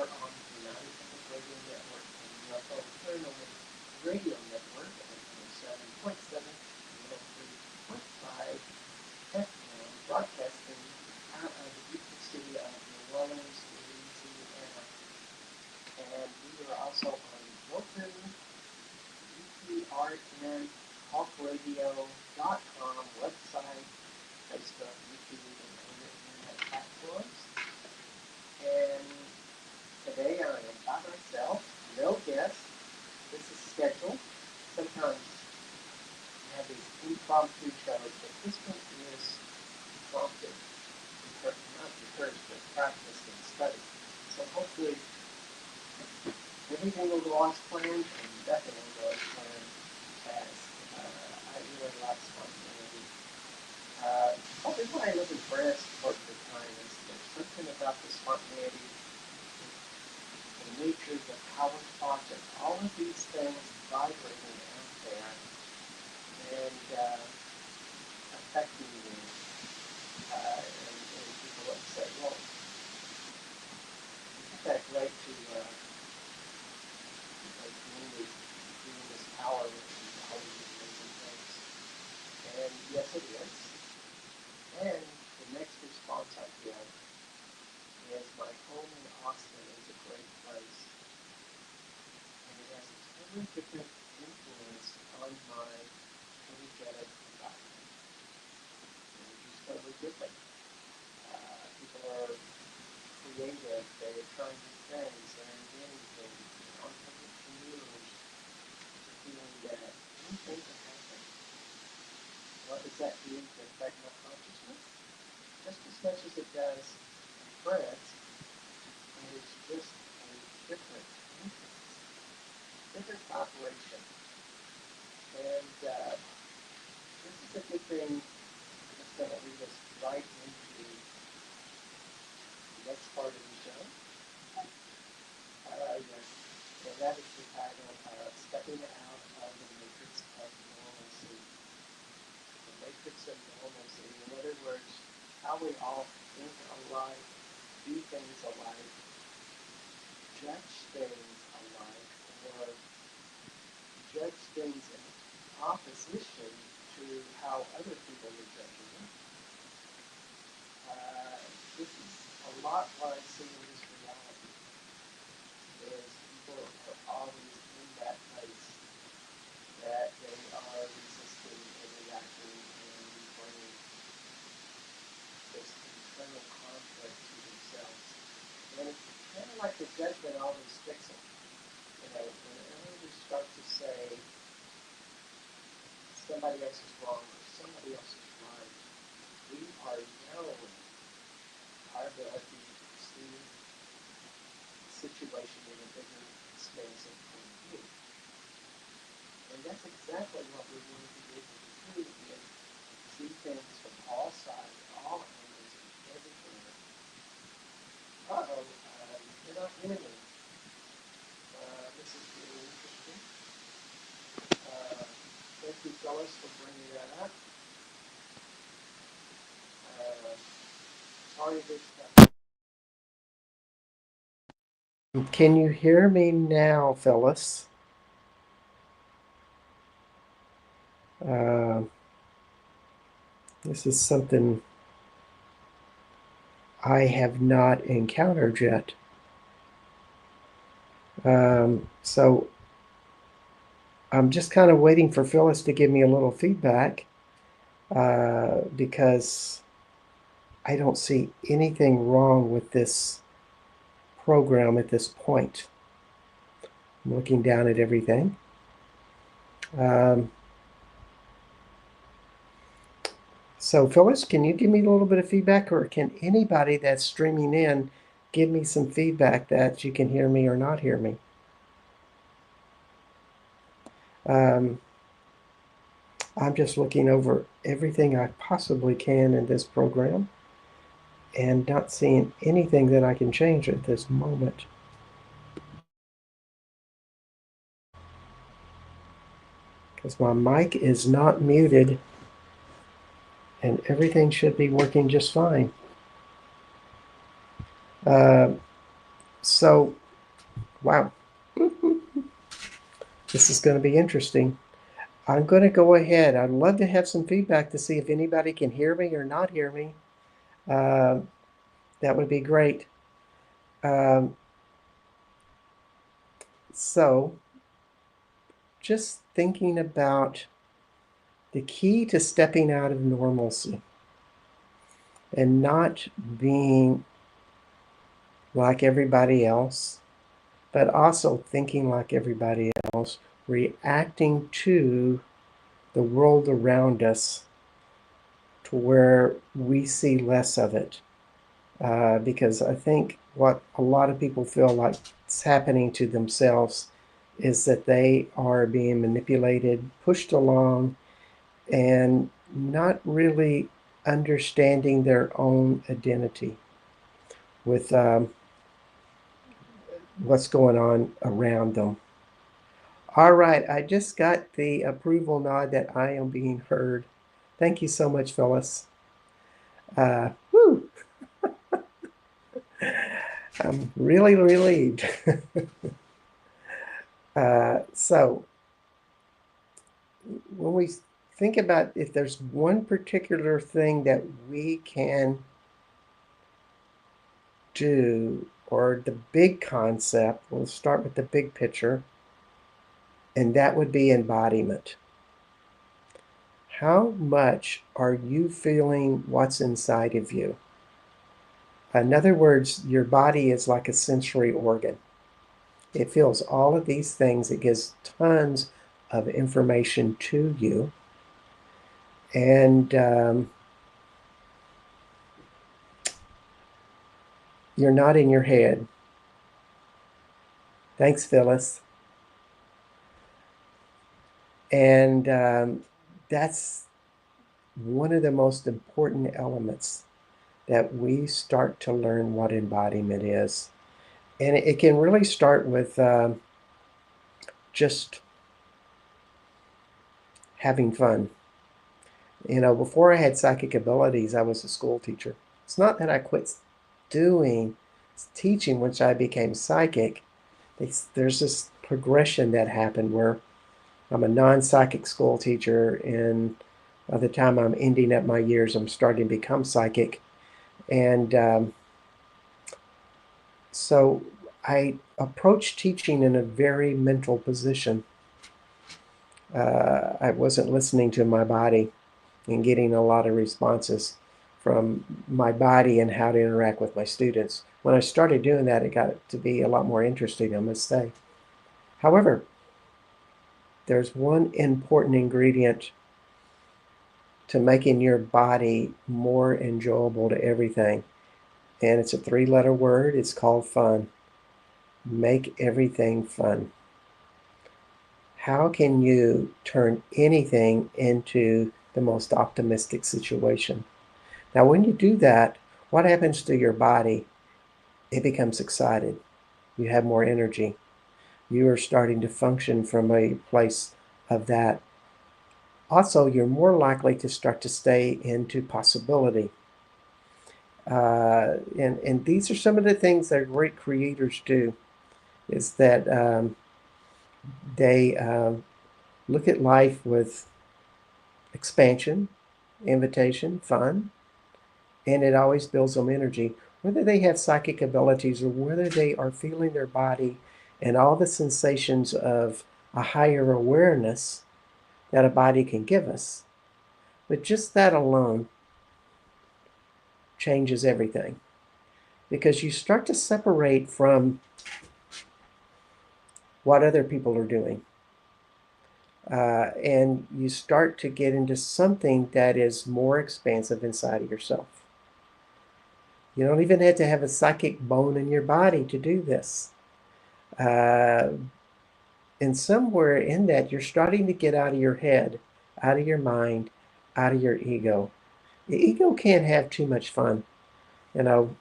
are on the United Public Radio Network and UFO Paranormal Radio Network at 107.7 and 103.5 FM, broadcasting out of the beautiful city of New Orleans, Louisiana. And we are also on Broken, UPRN, talkradio.com website, Facebook, YouTube, and other internet platforms. And today I am by myself, no guest. This is scheduled. Sometimes we have these impromptu shows, but this one is prompted, not encouraged, but practiced and studied. So hopefully everything will go as planned, and definitely go as planned, as I really like spontaneity. Probably why I was impressed part of the time is there's something about the spontaneity, the natures of how we talk, and all of these things vibrating out there and affecting you. And people would say, well, isn't that great to community doing this power with all of these amazing things? And yes, it is. And the next response I get is my home in Austin is a great place. And it has a totally different influence on my energetic environment. And it's just totally different. People are creative, they're trying new things, they're inventing things, they're entrepreneurs, feeling that anything can happen. What does that do to affect my consciousness? Just as much as it does my friends, and it's just a different influence, different vibration. And this is a good thing that's going to lead us right into the next part of the show. Yes, and that is the title of Stepping Out of the Matrix of Normalcy. The matrix of normalcy. In other words, how we all think alike, do things alike, judge things alike, or judge things in opposition to how other people are judging them. This is a lot what I see in this reality. Is people are always in that place that they are resisting and reacting and bringing this internal conflict to themselves. And it's kind of like the judgment always sticks them. Whenever we start to say somebody else is wrong or somebody else is right, we are narrowing our ability to see the situation in a bigger space and point of view. And that's exactly what we want to be able to do, is see things from all sides, all angles, and everywhere. You're not hearing me. This is really interesting. Thank you, fellas, for bringing that up. Sorry this happened. Can you hear me now, fellas? This is something I have not encountered yet. So I'm just kind of waiting for Phyllis to give me a little feedback because I don't see anything wrong with this program at this point. I'm looking down at everything. So Phyllis, can you give me a little bit of feedback, or can anybody that's streaming in give me some feedback that you can hear me or not hear me? I'm just looking over everything I possibly can in this program and not seeing anything that I can change at this moment. Because my mic is not muted and everything should be working just fine. So, wow, this is going to be interesting. I'm going to go ahead. I'd love to have some feedback to see if anybody can hear me or not hear me. Um, that would be great. Um, so, just thinking about the key to stepping out of normalcy and not being like everybody else, but also thinking like everybody else, reacting to the world around us to where we see less of it. Because I think what a lot of people feel like is happening to themselves is that they are being manipulated, pushed along, and not really understanding their own identity with what's going on around them. All right, I just got the approval nod that I am being heard. Thank you so much, Phyllis. Whew, I'm really relieved. So, when we think about if there's one particular thing that we can do, or the big concept, we'll start with the big picture, and that would be embodiment. How much are you feeling what's inside of you? In other words, your body is like a sensory organ. It feels all of these things. It gives tons of information to you. And you're not in your head. Thanks, Phyllis. And that's one of the most important elements that we start to learn what embodiment is. And it can really start with just having fun. Before I had psychic abilities, I was a school teacher. It's not that I quit doing teaching once I became psychic. There's this progression that happened where I'm a non-psychic school teacher, and by the time I'm ending up my years, I'm starting to become psychic. And so I approached teaching in a very mental position. I wasn't listening to my body and getting a lot of responses from my body and how to interact with my students. When I started doing that, it got to be a lot more interesting, I must say. However, there's one important ingredient to making your body more enjoyable to everything. And it's a 3-letter word. It's called fun. Make everything fun. How can you turn anything into the most optimistic situation? Now, when you do that, what happens to your body? It becomes excited. You have more energy. You are starting to function from a place of that. Also, you're more likely to start to stay into possibility. And these are some of the things that great creators do, is that they look at life with expansion, invitation, fun, and it always builds them energy. Whether they have psychic abilities or whether they are feeling their body and all the sensations of a higher awareness that a body can give us. But just that alone changes everything, because you start to separate from what other people are doing. And you start to get into something that is more expansive inside of yourself. You don't even have to have a psychic bone in your body to do this. Uh, and somewhere in that, you're starting to get out of your head, out of your mind, out of your ego. The ego can't have too much fun. You know,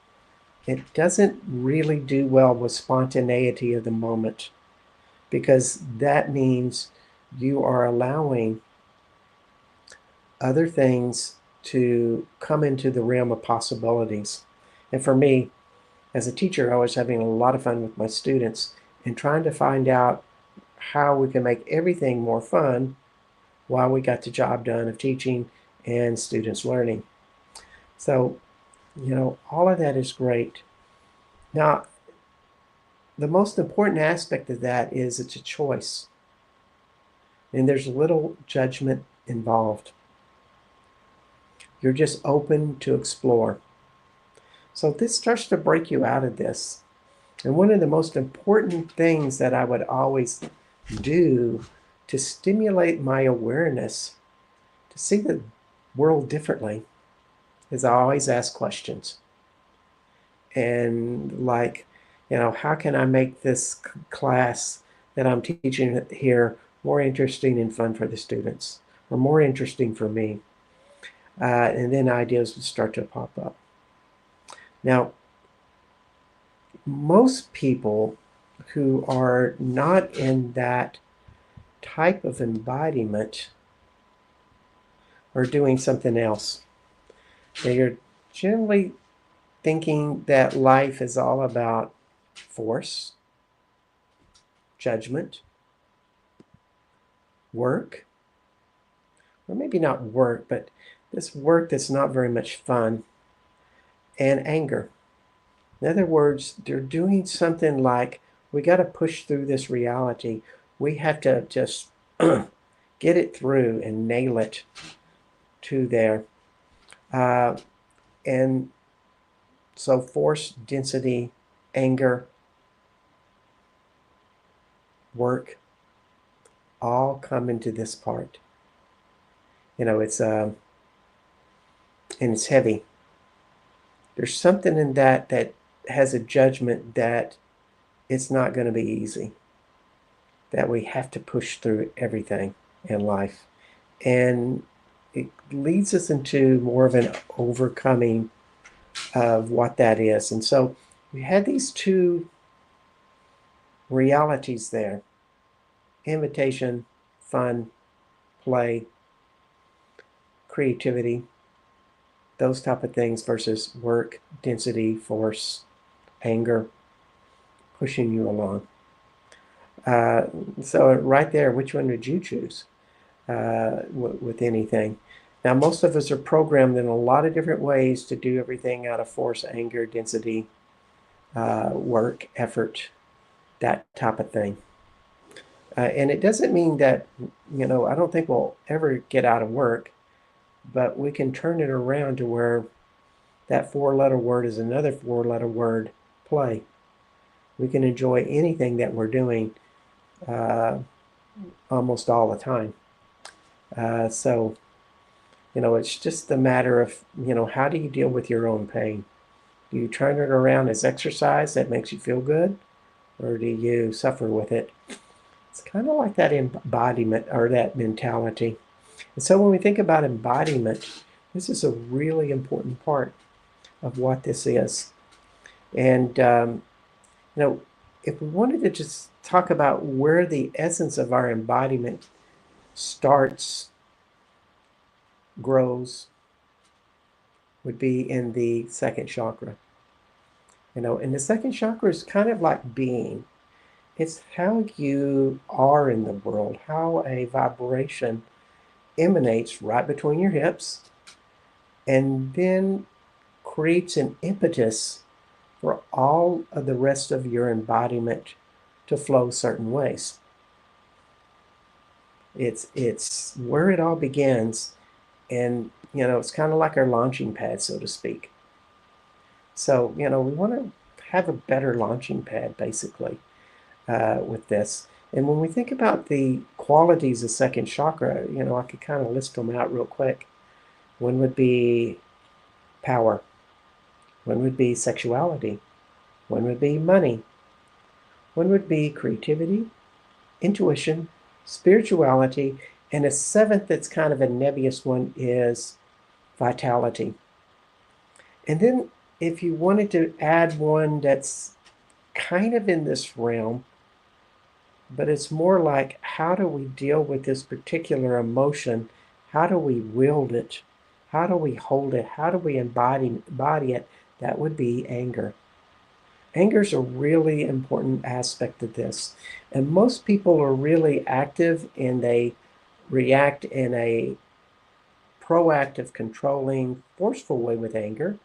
it doesn't really do well with spontaneity of the moment, because that means you are allowing other things to come into the realm of possibilities. And for me, as a teacher, I was having a lot of fun with my students and trying to find out how we can make everything more fun while we got the job done of teaching and students learning. So, all of that is great. Now, the most important aspect of that is it's a choice, and there's little judgment involved. You're just open to explore. So this starts to break you out of this. And one of the most important things that I would always do to stimulate my awareness, to see the world differently, is I always ask questions. And like, how can I make this class that I'm teaching here more interesting and fun for the students, or more interesting for me? And then ideas would start to pop up. Now, most people who are not in that type of embodiment are doing something else. They are generally thinking that life is all about force, judgment, work, or maybe not work, but this work that's not very much fun, and anger. In other words, they're doing something like, we got to push through this reality. We have to just get it through and nail it to there. And so force, density, anger, work, all come into this part. It's and it's heavy. There's something in that that has a judgment that it's not going to be easy, that we have to push through everything in life. And it leads us into more of an overcoming of what that is. And so we had these two realities there: invitation, fun, play, creativity, those type of things, versus work, density, force, anger, pushing you along. So right there, which one would you choose with anything? Now, most of us are programmed in a lot of different ways to do everything out of force, anger, density, work, effort, that type of thing. And it doesn't mean that, I don't think we'll ever get out of work, but we can turn it around to where that four-letter word is another four-letter word, play. We can enjoy anything that we're doing almost all the time. So, it's just a matter of, how do you deal with your own pain? Do you turn it around as exercise that makes you feel good, or do you suffer with it? It's kind of like that embodiment or that mentality. And so when we think about embodiment, this is a really important part of what this is. And, if we wanted to just talk about where the essence of our embodiment starts, grows, would be in the second chakra. And the second chakra is kind of like being. It's how you are in the world, how a vibration emanates right between your hips and then creates an impetus for all of the rest of your embodiment to flow certain ways. It's where it all begins, and it's kind of like our launching pad, so to speak. So we want to have a better launching pad, basically, with this. And when we think about the qualities of second chakra, I could kind of list them out real quick. One would be power. One would be sexuality. One would be money. One would be creativity, intuition, spirituality, and a seventh that's kind of a nebulous one is vitality. And then if you wanted to add one that's kind of in this realm, but it's more like, how do we deal with this particular emotion? How do we wield it? How do we hold it? How do we embody it? That would be anger. Anger is a really important aspect of this. And most people are really active and they react in a proactive, controlling, forceful way with anger.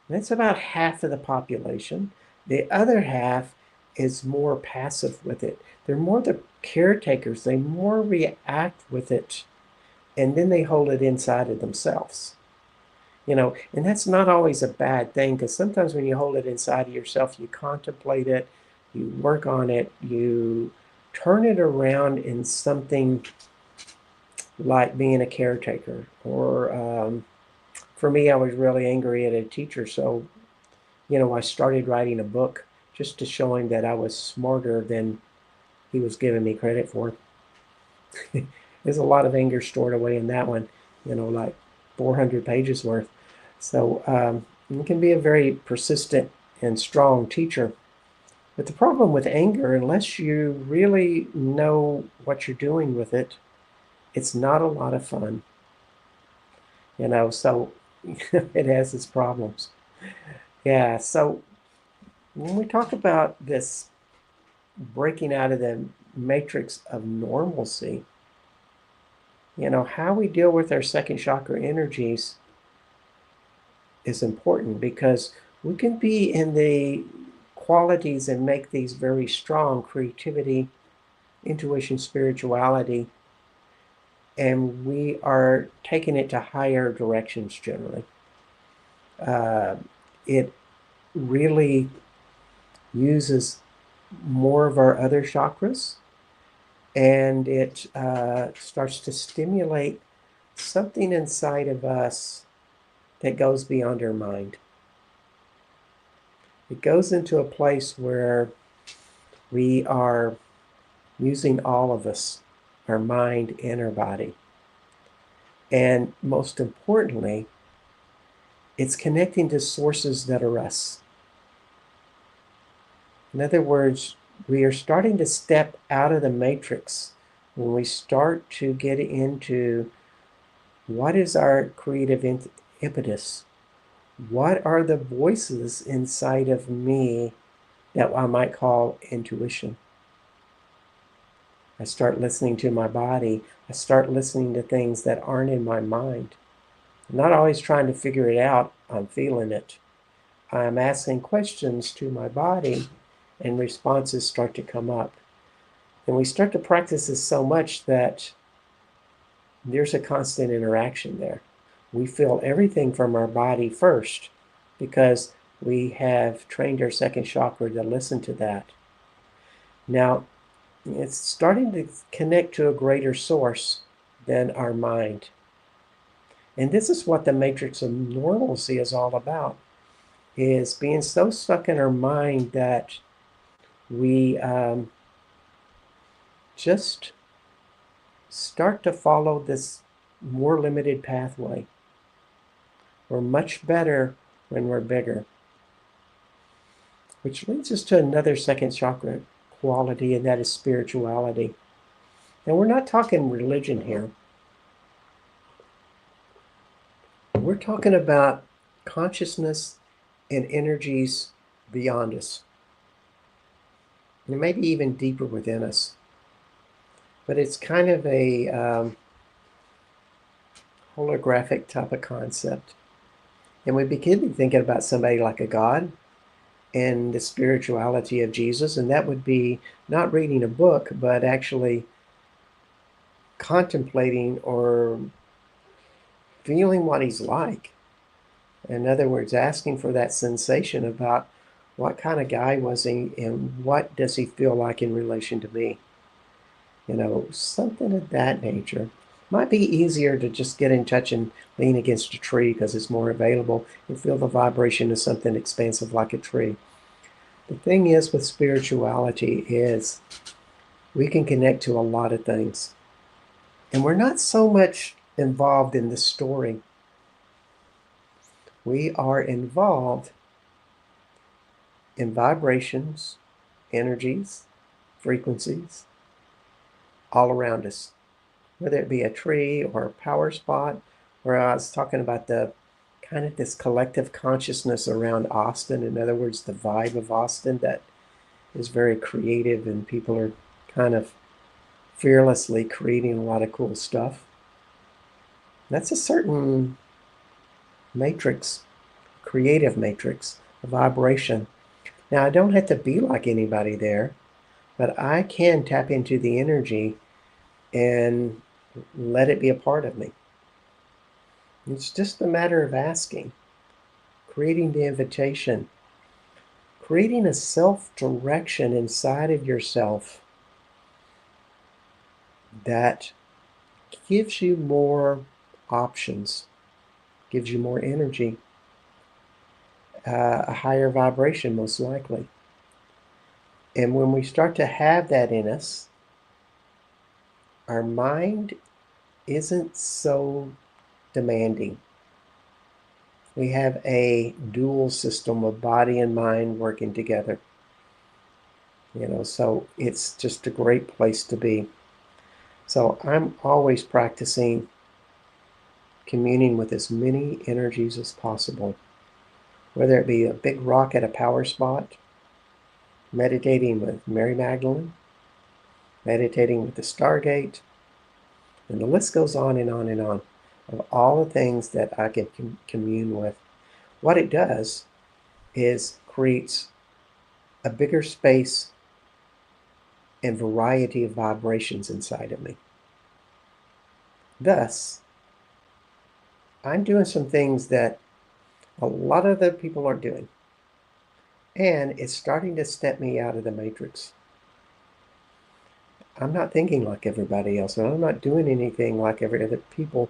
That's about half of the population. The other half is more passive with it. They're more the caretakers. They more react with it and then they hold it inside of themselves. And that's not always a bad thing because sometimes when you hold it inside of yourself, you contemplate it, you work on it, you turn it around in something like being a caretaker. Or for me, I was really angry at a teacher, so I started writing a book just to show him that I was smarter than he was giving me credit for. There's a lot of anger stored away in that one, like 400 pages worth. So you can be a very persistent and strong teacher. But the problem with anger, unless you really know what you're doing with it, it's not a lot of fun. So it has its problems. Yeah, so when we talk about this breaking out of the matrix of normalcy, how we deal with our second chakra energies is important because we can be in the qualities and make these very strong: creativity, intuition, spirituality, and we are taking it to higher directions generally. It really uses more of our other chakras and it starts to stimulate something inside of us that goes beyond our mind. It goes into a place where we are using all of us, our mind and our body. And most importantly, it's connecting to sources that are us. In other words, we are starting to step out of the matrix when we start to get into what is our creative impetus? What are the voices inside of me that I might call intuition? I start listening to my body. I start listening to things that aren't in my mind. I'm not always trying to figure it out. I'm feeling it. I'm asking questions to my body and responses start to come up. And we start to practice this so much that there's a constant interaction there. We feel everything from our body first because we have trained our second chakra to listen to that. Now, it's starting to connect to a greater source than our mind. And this is what the matrix of normalcy is all about, is being so stuck in our mind that we just start to follow this more limited pathway. We're much better when we're bigger. Which leads us to another second chakra quality, and that is spirituality. And we're not talking religion here. We're talking about consciousness and energies beyond us. And maybe even deeper within us. But it's kind of a holographic type of concept. And we begin thinking about somebody like a God and the spirituality of Jesus. And that would be not reading a book, but actually contemplating or feeling what he's like. In other words, asking for that sensation about what kind of guy was he and what does he feel like in relation to me. Something of that nature. Might be easier to just get in touch and lean against a tree because it's more available and feel the vibration of something expansive like a tree. The thing is with spirituality is we can connect to a lot of things. And we're not so much involved in the story. We are involved in vibrations, energies, frequencies all around us, whether it be a tree or a power spot, or I was talking about the kind of this collective consciousness around Austin. In other words, the vibe of Austin that is very creative, and people are kind of fearlessly creating a lot of cool stuff. That's a certain matrix, creative matrix, a vibration. Now, I don't have to be like anybody there, but I can tap into the energy and let it be a part of me. It's just a matter of asking, creating the invitation, creating a self-direction inside of yourself that gives you more options, gives you more energy, a higher vibration most likely. And when we start to have that in us, our mind isn't so demanding. We have a dual system of body and mind working together. So it's just a great place to be. So I'm always practicing communing with as many energies as possible, whether it be a big rock at a power spot, meditating with Mary Magdalene, meditating with the Stargate, and the list goes on and on and on of all the things that I can commune with. What it does is creates a bigger space and variety of vibrations inside of me. Thus, I'm doing some things that a lot of other people aren't doing. And it's starting to step me out of the matrix. I'm not thinking like everybody else, and I'm not doing anything like every other people,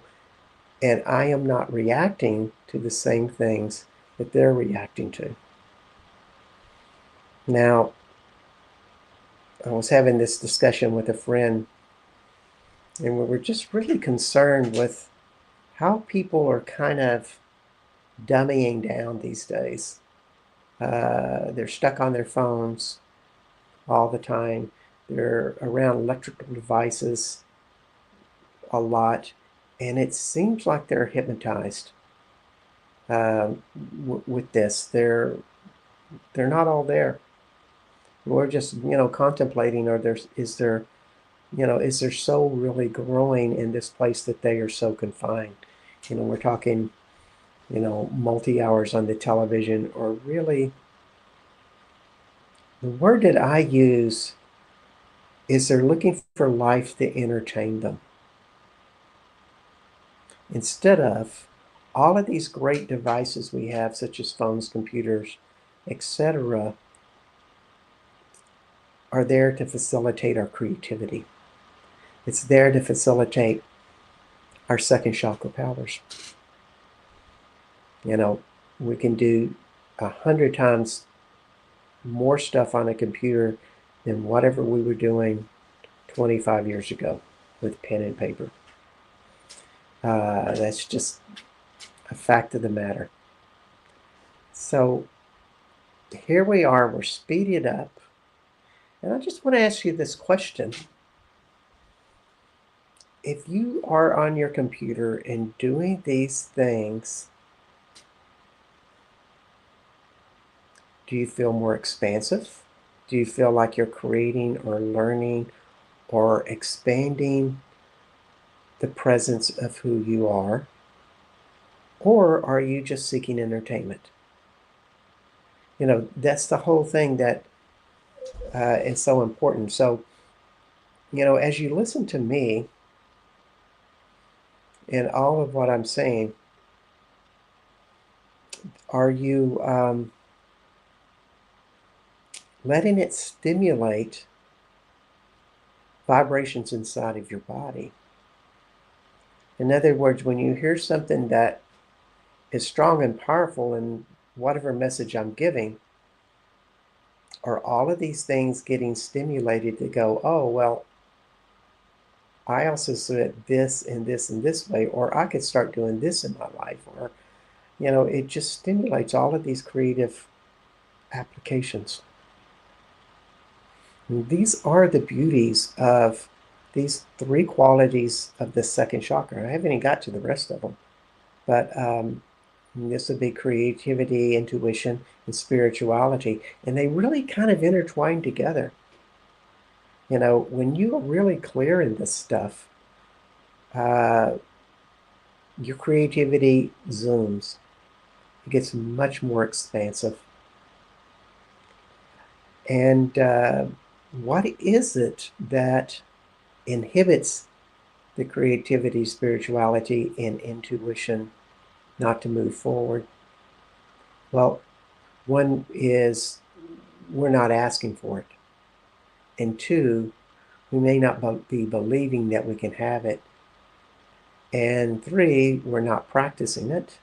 and I am not reacting to the same things that they're reacting to. Now, I was having this discussion with a friend, and we were just really concerned with how people are kind of dummying down these days. They're stuck on their phones all the time. They're around electrical devices a lot, and it seems like they're hypnotized with this. They're not all there. We're just contemplating, or is their soul really growing in this place that they are so confined? We're talking multi hours on the television, or really the word that I use is they're looking for life to entertain them. Instead of all of these great devices we have, such as phones, computers, etc., are there to facilitate our creativity. It's there to facilitate our second chakra powers. We can do 100 times more stuff on a computer than whatever we were doing 25 years ago with pen and paper. That's just a fact of the matter. So here we are, we're speeding up. And I just want to ask you this question. If you are on your computer and doing these things, do you feel more expansive? Do you feel like you're creating or learning or expanding the presence of who you are? Or are you just seeking entertainment? That's the whole thing that is so important. So, as you listen to me and all of what I'm saying, are you letting it stimulate vibrations inside of your body? In other words, when you hear something that is strong and powerful in whatever message I'm giving, are all of these things getting stimulated to go, oh, well, I also said this and this and this way, or I could start doing this in my life, or, it just stimulates all of these creative applications. And these are the beauties of these three qualities of the second chakra. I haven't even got to the rest of them, but And this would be creativity, intuition, and spirituality. And they really kind of intertwine together. When you are really clear in this stuff, uh, your creativity zooms. It gets much more expansive. And what is it that inhibits the creativity, spirituality, and intuition not to move forward? Well, one is we're not asking for it. And two, we may not be believing that we can have it. And three, we're not practicing it.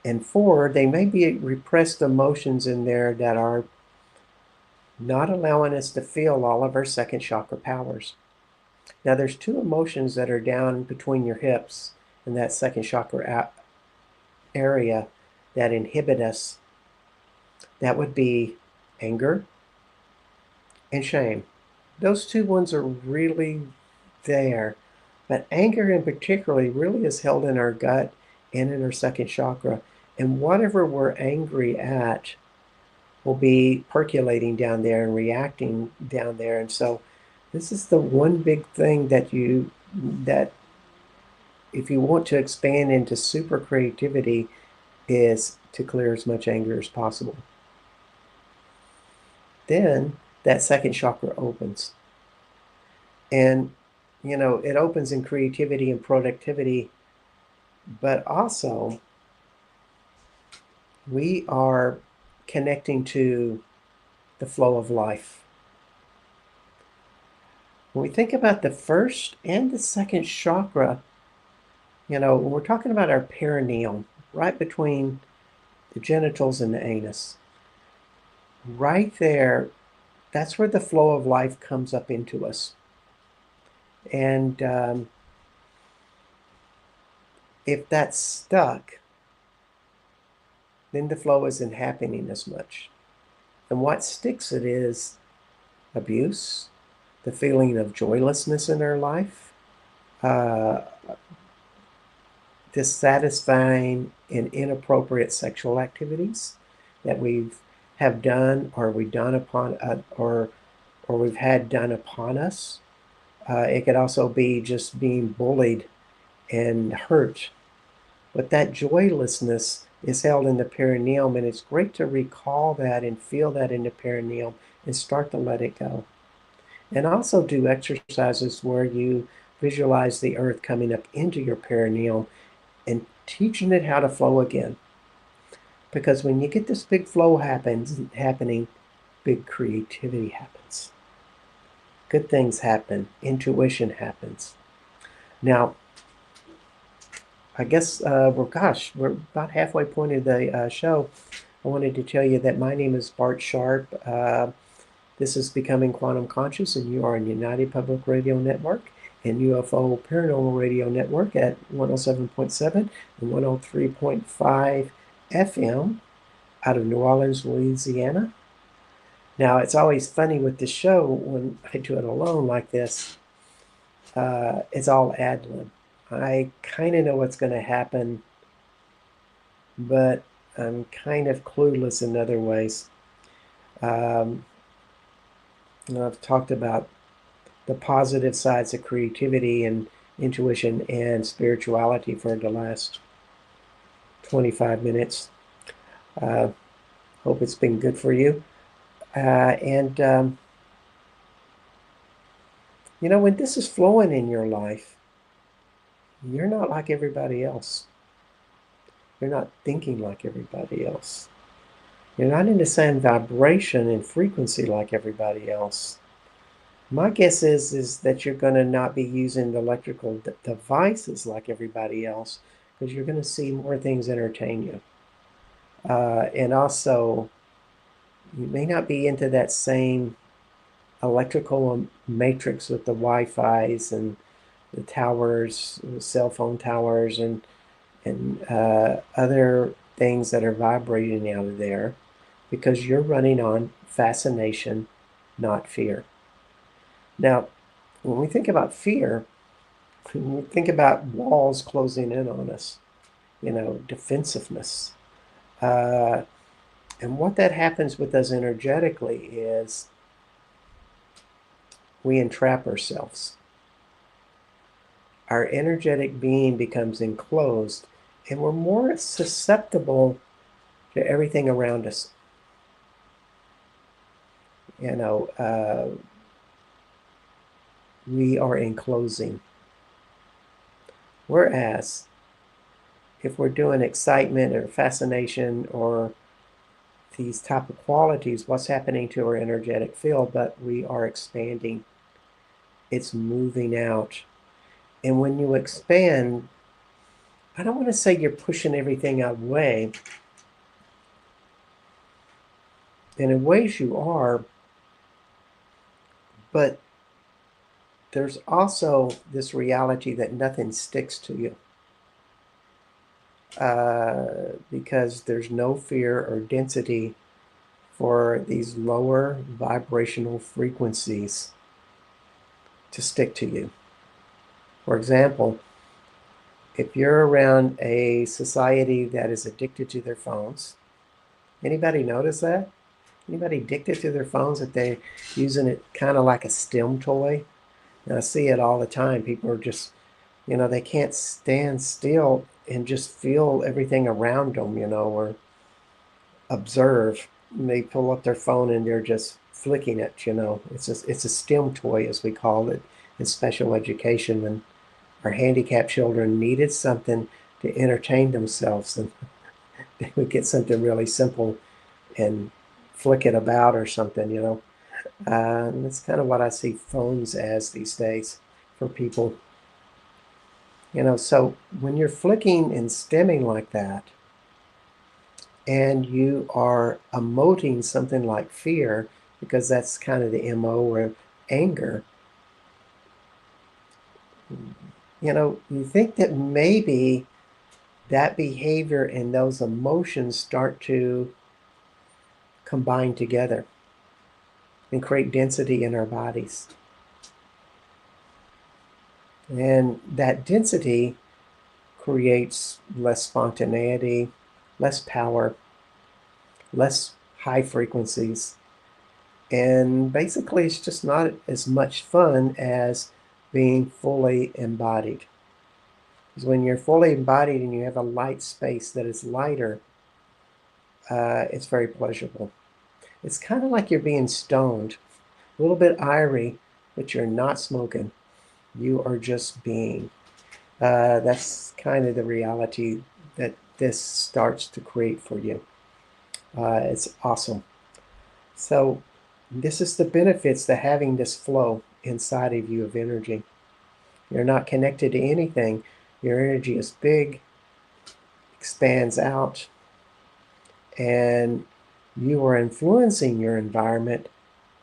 And four, they may be repressed emotions in there that are not allowing us to feel all of our second chakra powers. Now, there's two emotions that are down between your hips in that second chakra area that inhibit us. That would be anger and shame. Those two ones are really there. But anger in particular really is held in our gut and in our second chakra. And whatever we're angry at will be percolating down there and reacting down there. And so this is the one big thing that if you want to expand into super creativity is to clear as much anger as possible. Then that second chakra opens. And it opens in creativity and productivity, but also we are connecting to the flow of life. When we think about the first and the second chakra, when we're talking about our perineum, right between the genitals and the anus, right there, that's where the flow of life comes up into us. And if that's stuck, then the flow isn't happening as much. And what sticks it is abuse, the feeling of joylessness in our life, uh, dissatisfying and inappropriate sexual activities that have done or we've done upon or we've had done upon us. It could also be just being bullied and hurt. But that joylessness is held in the perineum, and it's great to recall that and feel that in the perineum and start to let it go. And also do exercises where you visualize the earth coming up into your perineum and teaching it how to flow again. Because when you get this big flow happening, big creativity happens. Good things happen. Intuition happens. Now, I guess we're about halfway point of the show. I wanted to tell you that my name is Bart Sharp. This is Becoming Quantum Conscious, and you are on United Public Radio Network and UFO Paranormal Radio Network at 107.7 and 103.5 FM out of New Orleans, Louisiana. Now, it's always funny with the show when I do it alone like this. It's all ad lib. I kind of know what's going to happen, but I'm kind of clueless in other ways. I've talked about the positive sides of creativity and intuition and spirituality for the last 25 minutes. Hope it's been good for you. When this is flowing in your life, you're not like everybody else. You're not thinking like everybody else. You're not in the same vibration and frequency like everybody else. My guess is that you're going to not be using the electrical devices like everybody else because you're going to see more things entertain you. And also, you may not be into that same electrical matrix with the Wi-Fi's and the towers, the cell phone towers, and other things that are vibrating out of there because you're running on fascination, not fear. Now, when we think about fear, we think about walls closing in on us. defensiveness. And what that happens with us energetically is we entrap ourselves. Our energetic being becomes enclosed, and we're more susceptible to everything around us. We are enclosing. Whereas, if we're doing excitement or fascination or these type of qualities, what's happening to our energetic field? But we are expanding. It's moving out. And when you expand, I don't want to say you're pushing everything away. And in ways you are, but there's also this reality that nothing sticks to you. Because there's no fear or density for these lower vibrational frequencies to stick to you. For example, if you're around a society that is addicted to their phones, anybody notice that? Anybody addicted to their phones, that they're using it kind of like a STEM toy? And I see it all the time. People are just, they can't stand still and just feel everything around them, or observe. And they pull up their phone and they're just flicking it, It's a STEM toy, as we call it, in special education. When our handicapped children needed something to entertain themselves, and they would get something really simple and flick it about or something, And that's kind of what I see phones as these days for people. So when you're flicking and stemming like that, and you are emoting something like fear, because that's kind of the MO, or anger, you think that maybe that behavior and those emotions start to combine together and create density in our bodies. And that density creates less spontaneity, less power, less high frequencies. And basically, it's just not as much fun as being fully embodied. Because when you're fully embodied and you have a light space that is lighter, it's very pleasurable. It's kind of like you're being stoned, a little bit irie, but you're not smoking. You are just being. That's kind of the reality that this starts to create for you. It's awesome. So this is the benefits to having this flow inside of you of energy. You're not connected to anything. Your energy is big, expands out, and you are influencing your environment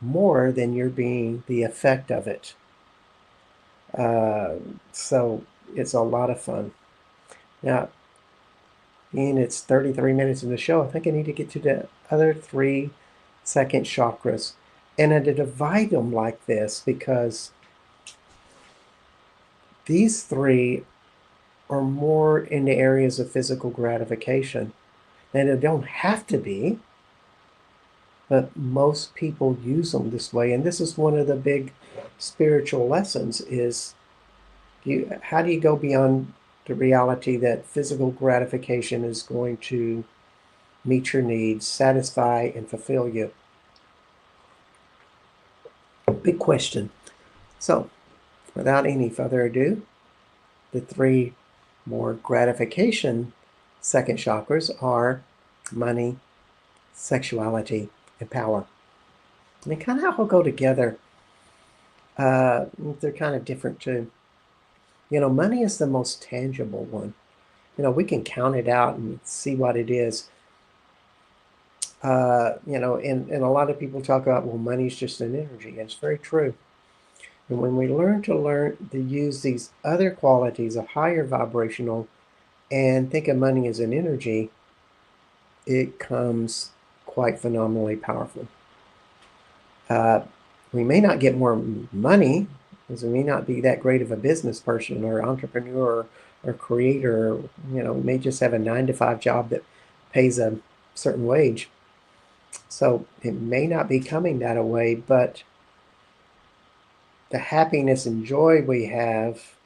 more than you're being the effect of it. So it's a lot of fun. Now, being it's 33 minutes in the show, I think I need to get to the other 3 second chakras. And I divide them like this because these 3 are more in the areas of physical gratification. And they don't have to be, but most people use them this way. And this is one of the big spiritual lessons is how do you go beyond the reality that physical gratification is going to meet your needs, satisfy, and fulfill you? Big question. So, without any further ado, the 3 more gratification second chakras are money, sexuality, and power. And they kind of all go together. They're kind of different too. Money is the most tangible one. We can count it out and see what it is. And a lot of people talk about, well, money's just an energy. And it's very true. And when we learn to use these other qualities, a higher vibrational, and think of money as an energy, it comes quite phenomenally powerful. We may not get more money, because we may not be that great of a business person or entrepreneur or creator, may just have a 9 to 5 job that pays a certain wage. So it may not be coming that way, but the happiness and joy we have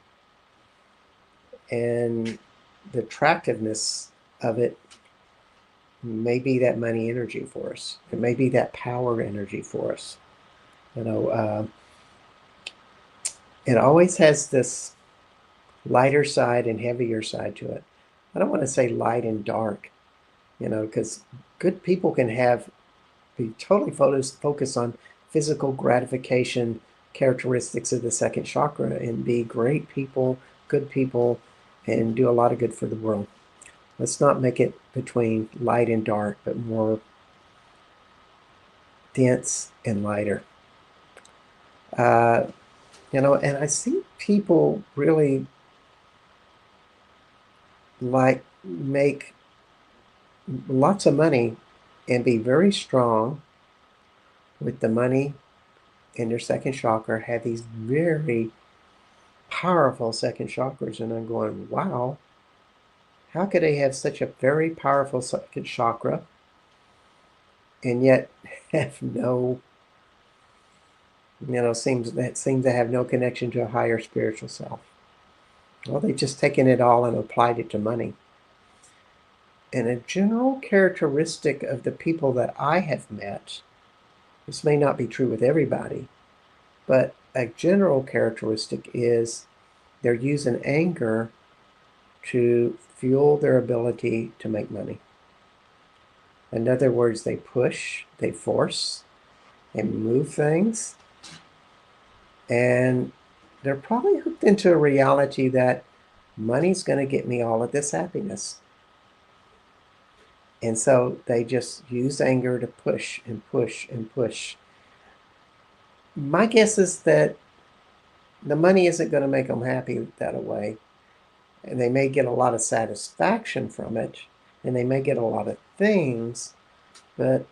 and the attractiveness of it may be that money energy for us. It may be that power energy for us. It always has this lighter side and heavier side to it. I don't want to say light and dark, because good people can be totally focused on physical gratification characteristics of the second chakra and be great people, good people, and do a lot of good for the world. Let's not make it between light and dark, but more dense and lighter. And I see people really make lots of money and be very strong with the money in their second chakra, have these very powerful second chakras. And I'm going, wow, how could they have such a very powerful second chakra and yet have no, seems to have no connection to a higher spiritual self? Well, they've just taken it all and applied it to money. And a general characteristic of the people that I have met, this may not be true with everybody, but a general characteristic is they're using anger to fuel their ability to make money. In other words, they push, they force, they move things, and they're probably hooked into a reality that money's going to get me all of this happiness. And so they just use anger to push and push and push. My guess is that the money isn't going to make them happy that way. And they may get a lot of satisfaction from it, and they may get a lot of things, but,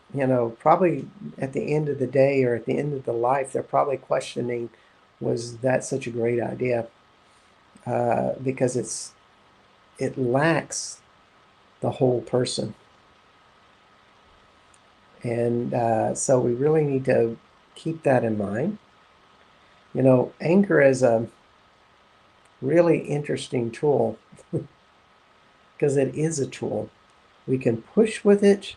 probably at the end of the day or at the end of the life, they're probably questioning, was that such a great idea? Because it lacks the whole person. And so we really need to keep that in mind. Anger is a really interesting tool because it is a tool. We can push with it.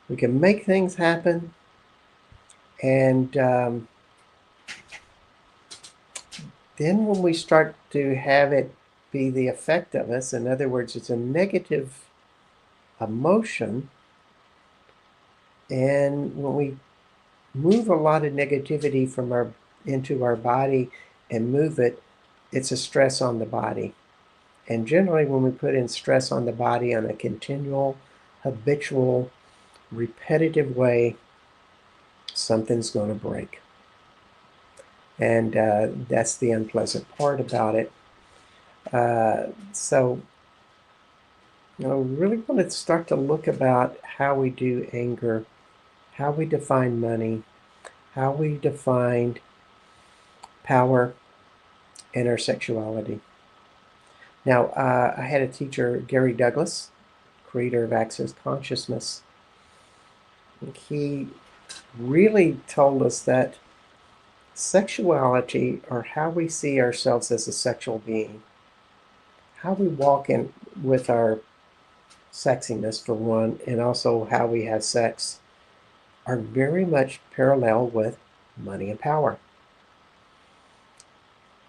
We can make things happen. And then when we start to have it be the effect of us, in other words, it's a negative emotion. And when we move a lot of negativity into our body and move it, it's a stress on the body. And generally, when we put in stress on the body on a continual, habitual, repetitive way, something's going to break. And that's the unpleasant part about it. So, really want to start to look about how we do anger, how we define money, how we define power, and our sexuality. Now, I had a teacher, Gary Douglas, creator of Access Consciousness. He really told us that sexuality, or how we see ourselves as a sexual being, how we walk in with our sexiness, for one, and also how we have sex, are very much parallel with money and power.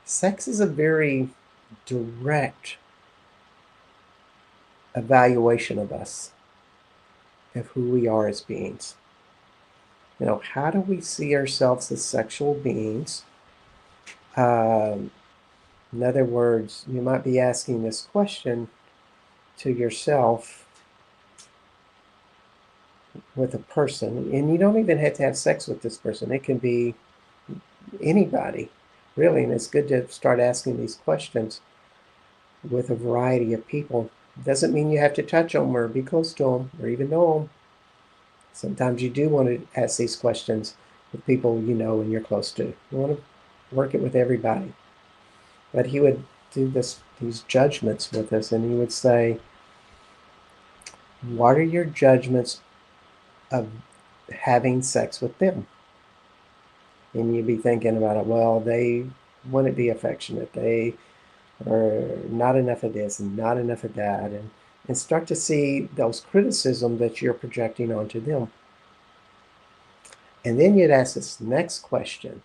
Sex is a very direct evaluation of us, of who we are as beings. How do we see ourselves as sexual beings? In other words, you might be asking this question to yourself with a person, and you don't even have to have sex with this person. It can be anybody, really, and it's good to start asking these questions with a variety of people. It doesn't mean you have to touch them or be close to them or even know them. Sometimes you do want to ask these questions with people you know and you're close to. You want to work it with everybody. But he would do this these judgments with us, and he would say, what are your judgments of having sex with them? And you'd be thinking about it, well, they wouldn't be affectionate, they are not enough of this and not enough of that, and start to see those criticisms that you're projecting onto them. And then you'd ask this next question: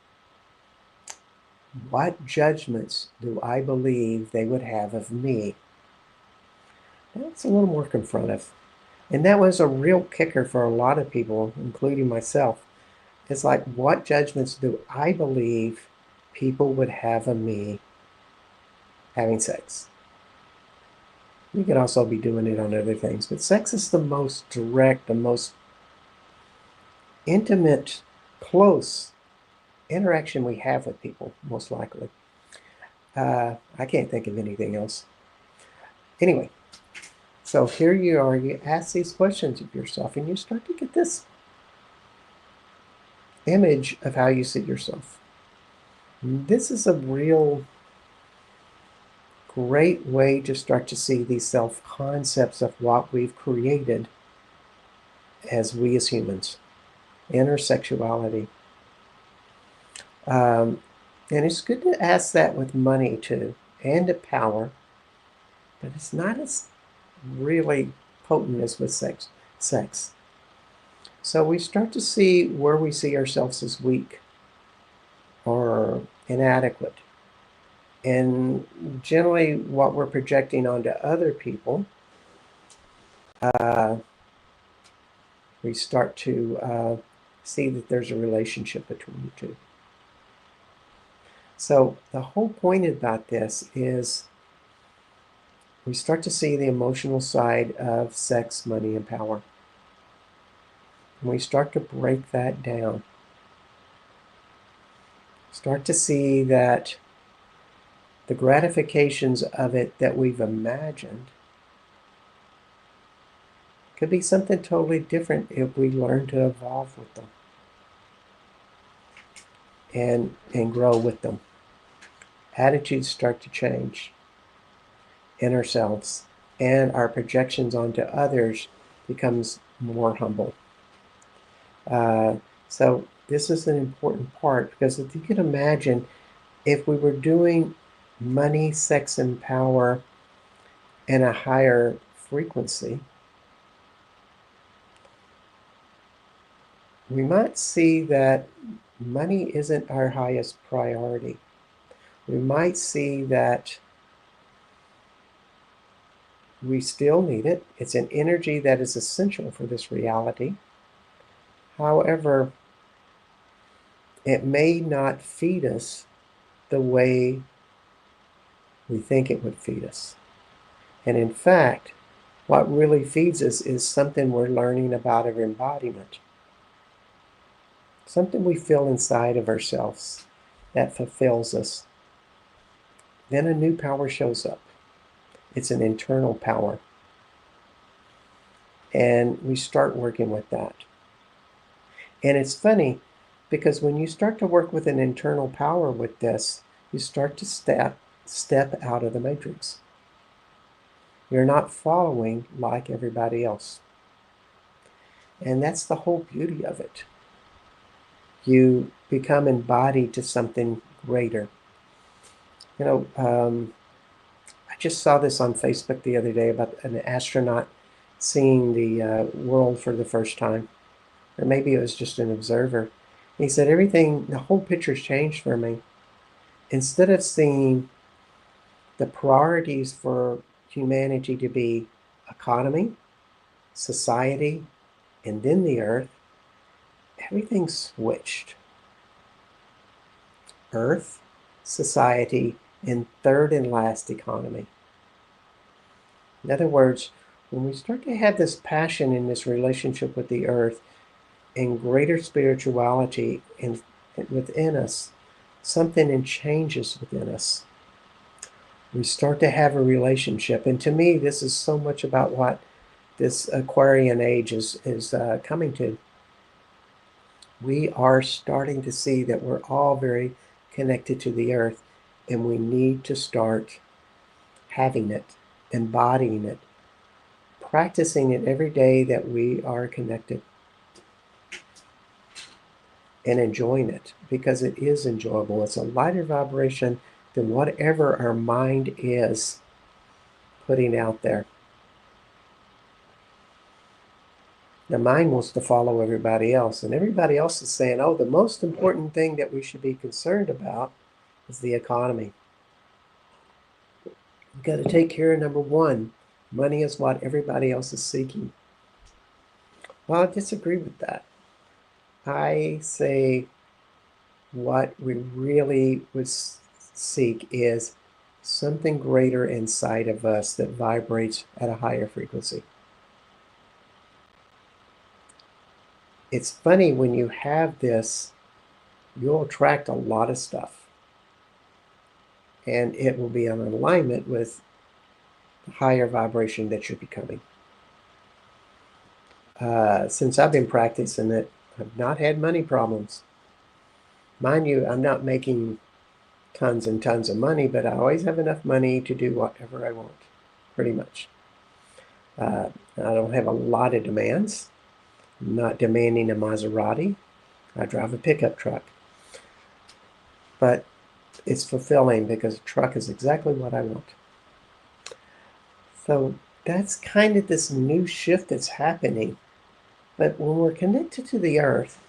what judgments do I believe they would have of me? That's a little more confrontive. And that was a real kicker for a lot of people, including myself. It's like, what judgments do I believe people would have of me having sex? You could also be doing it on other things, but sex is the most direct, the most intimate, close interaction we have with people, most likely. I can't think of anything else. Anyway, so here you are, you ask these questions of yourself, and you start to get this image of how you see yourself. This is a real great way to start to see these self-concepts of what we've created as we as humans, intersexuality. And it's good to ask that with money too, and to power, but it's not as really potent as with sex. So we start to see where we see ourselves as weak or inadequate. And generally what we're projecting onto other people, we start to see that there's a relationship between the two. So the whole point about this is we start to see the emotional side of sex, money, and power. And we start to break that down. Start to see that the gratifications of it that we've imagined could be something totally different if we learn to evolve with them and grow with them. Attitudes start to change in ourselves, and our projections onto others becomes more humble. So this is an important part, because if you can imagine, if we were doing money, sex, and power in a higher frequency, we might see that money isn't our highest priority. We might see that we still need it. It's an energy that is essential for this reality. However, it may not feed us the way we think it would feed us. And in fact, what really feeds us is something we're learning about our embodiment. Something we feel inside of ourselves that fulfills us. Then a new power shows up. It's an internal power. And we start working with that. And it's funny, because when you start to work with an internal power with this, you start to step out of the matrix. You're not following like everybody else. And that's the whole beauty of it. You become embodied to something greater. You know, I just saw this on Facebook the other day about an astronaut seeing the world for the first time. Or maybe it was just an observer. He said, the whole picture's changed for me. Instead of seeing the priorities for humanity to be economy, society, and then the earth, everything switched. Earth, society, and third and last, economy. In other words, when we start to have this passion in this relationship with the earth and greater spirituality within us, something changes within us. We start to have a relationship. And to me, this is so much about what this Aquarian age is coming to. We are starting to see that we're all very connected to the earth, and we need to start having it, embodying it, practicing it every day that we are connected, and enjoying it, because it is enjoyable. It's a lighter vibration than whatever our mind is putting out there. The mind wants to follow everybody else, and everybody else is saying, oh, the most important thing that we should be concerned about is the economy. You've got to take care of number one. Money is what everybody else is seeking. Well, I disagree with that. I say what we really would seek is something greater inside of us that vibrates at a higher frequency. It's funny, when you have this, you'll attract a lot of stuff, and it will be in alignment with the higher vibration that you're becoming. Since I've been practicing it, I've not had money problems. Mind you, I'm not making tons and tons of money, but I always have enough money to do whatever I want, pretty much. I don't have a lot of demands. I'm not demanding a Maserati. I drive a pickup truck. But it's fulfilling because a truck is exactly what I want. So that's kind of this new shift that's happening. But when we're connected to the earth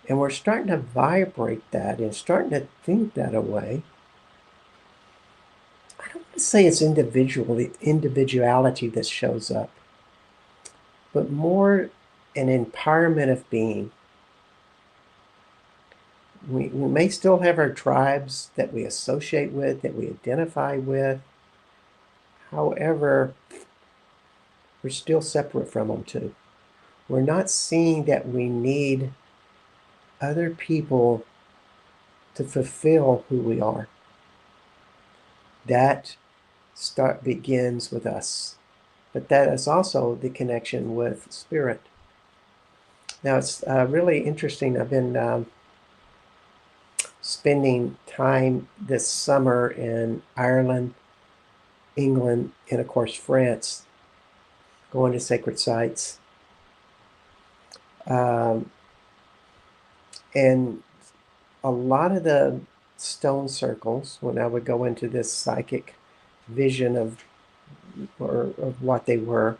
and we're starting to vibrate that and starting to think that way, I don't want to say it's individuality that shows up, but more an empowerment of being. We may still have our tribes that we associate with, that we identify with. However, we're still separate from them too. We're not seeing that we need other people to fulfill who we are. That begins with us. But that is also the connection with spirit. Now, it's really interesting. I've been spending time this summer in Ireland, England, and of course France, going to sacred sites. And a lot of the stone circles, when I would go into this psychic vision of what they were,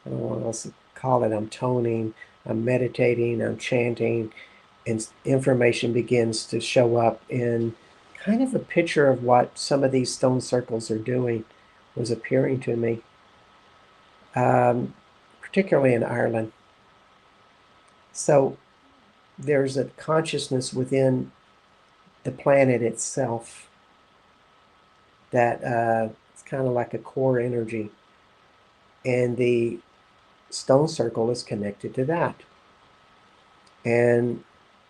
I don't know what else to call it. I'm toning, I'm meditating, I'm chanting, and information begins to show up in kind of a picture of what some of these stone circles are doing was appearing to me, particularly in Ireland. So there's a consciousness within the planet itself that it's kind of like a core energy, and the stone circle is connected to that. And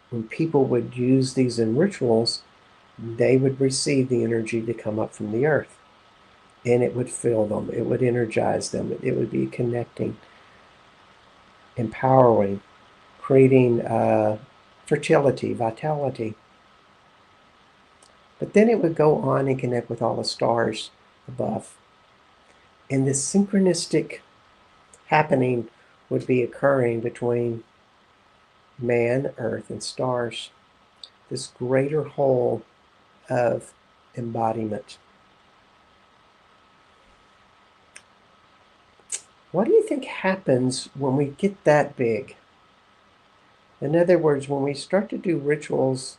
when people would use these in rituals, they would receive the energy to come up from the earth, and it would fill them, it would energize them, it would be connecting, empowering, creating fertility, vitality. But then it would go on and connect with all the stars above. And this synchronistic happening would be occurring between man, earth, and stars. This greater whole of embodiment. What do you think happens when we get that big? In other words, when we start to do rituals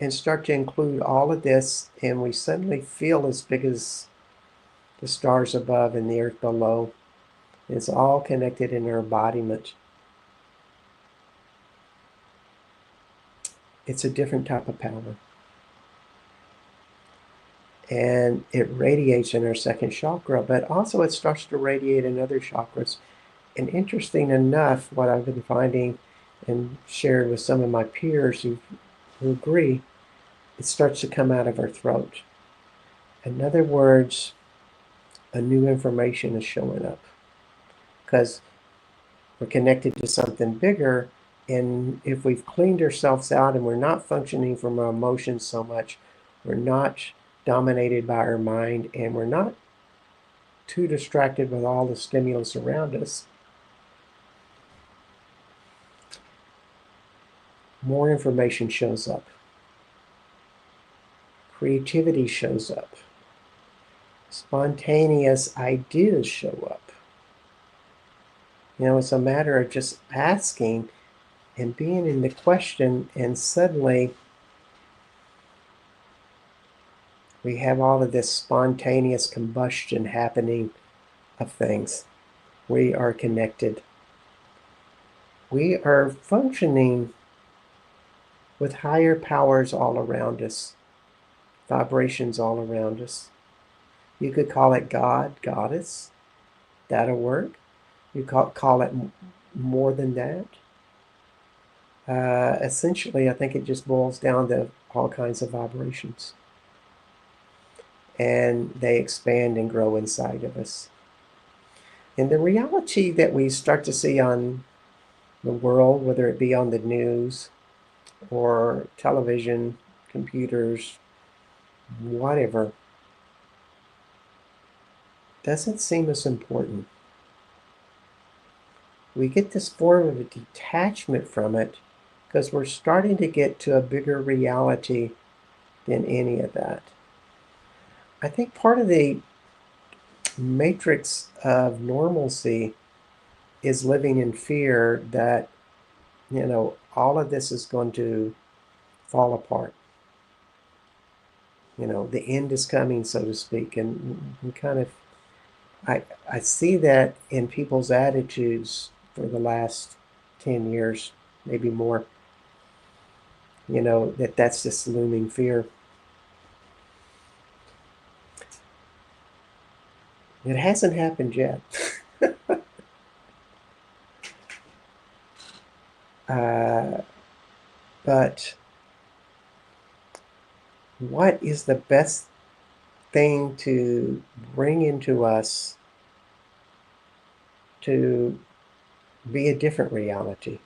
and start to include all of this, and we suddenly feel as big as the stars above and the earth below, it's all connected in our embodiment. It's a different type of power. And it radiates in our second chakra, but also it starts to radiate in other chakras. And interesting enough, what I've been finding and shared with some of my peers who agree, it starts to come out of our throat. In other words, a new information is showing up because we're connected to something bigger. And if we've cleaned ourselves out and we're not functioning from our emotions so much, we're not dominated by our mind and we're not too distracted with all the stimulus around us, more information shows up. Creativity shows up. Spontaneous ideas show up. It's a matter of just asking and being in the question, and suddenly we have all of this spontaneous combustion happening of things. We are connected. We are functioning with higher powers all around us, vibrations all around us. You could call it God, Goddess. That'll work. You call it more than that. Essentially, I think it just boils down to all kinds of vibrations. And they expand and grow inside of us. And the reality that we start to see on the world, whether it be on the news or television, computers, whatever, doesn't seem as important. We get this form of a detachment from it because we're starting to get to a bigger reality than any of that. I think part of the matrix of normalcy is living in fear that, all of this is going to fall apart. The end is coming, so to speak. And I see that in people's attitudes for the last 10 years, maybe more, that's this looming fear. It hasn't happened yet. But what is the best thing to bring into us to be a different reality?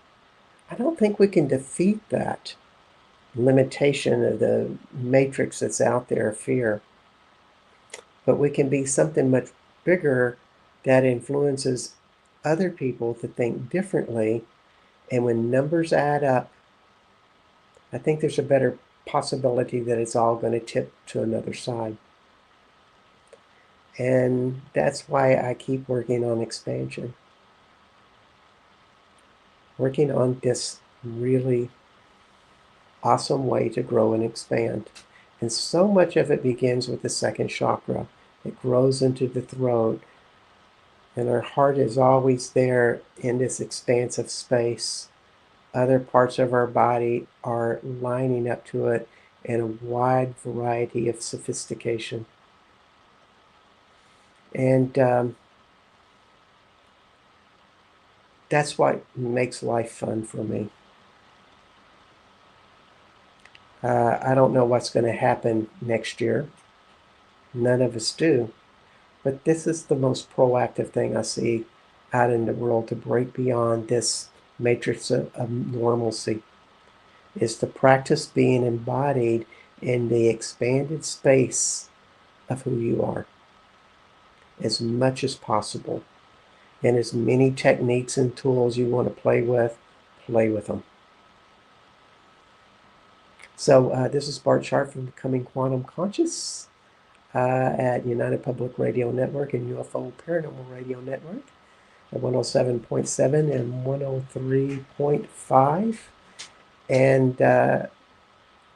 I don't think we can defeat that limitation of the matrix that's out there, fear. But we can be something much bigger that influences other people to think differently. And when numbers add up, I think there's a better possibility that it's all going to tip to another side. And that's why I keep working on expansion. Working on this really awesome way to grow and expand. And so much of it begins with the second chakra. It grows into the throat. And our heart is always there in this expansive space. Other parts of our body are lining up to it in a wide variety of sophistication. And that's what makes life fun for me. I don't know what's going to happen next year. None of us do. But this is the most proactive thing I see out in the world to break beyond this matrix of normalcy, is to practice being embodied in the expanded space of who you are as much as possible. And as many techniques and tools you want to play with them. So this is Bart Sharp from Becoming Quantum Conscious at United Public Radio Network and UFO Paranormal Radio Network at 107.7 and 103.5. And I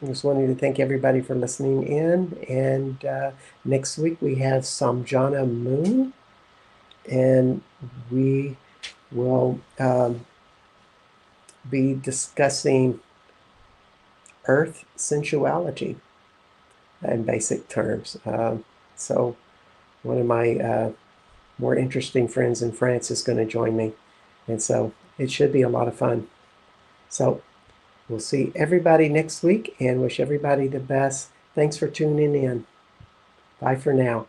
just wanted to thank everybody for listening in. And next week we have Samjana Moon, and we will be discussing earth sensuality in basic terms. So one of my more interesting friends in France is going to join me. And so it should be a lot of fun. So we'll see everybody next week and wish everybody the best. Thanks for tuning in. Bye for now.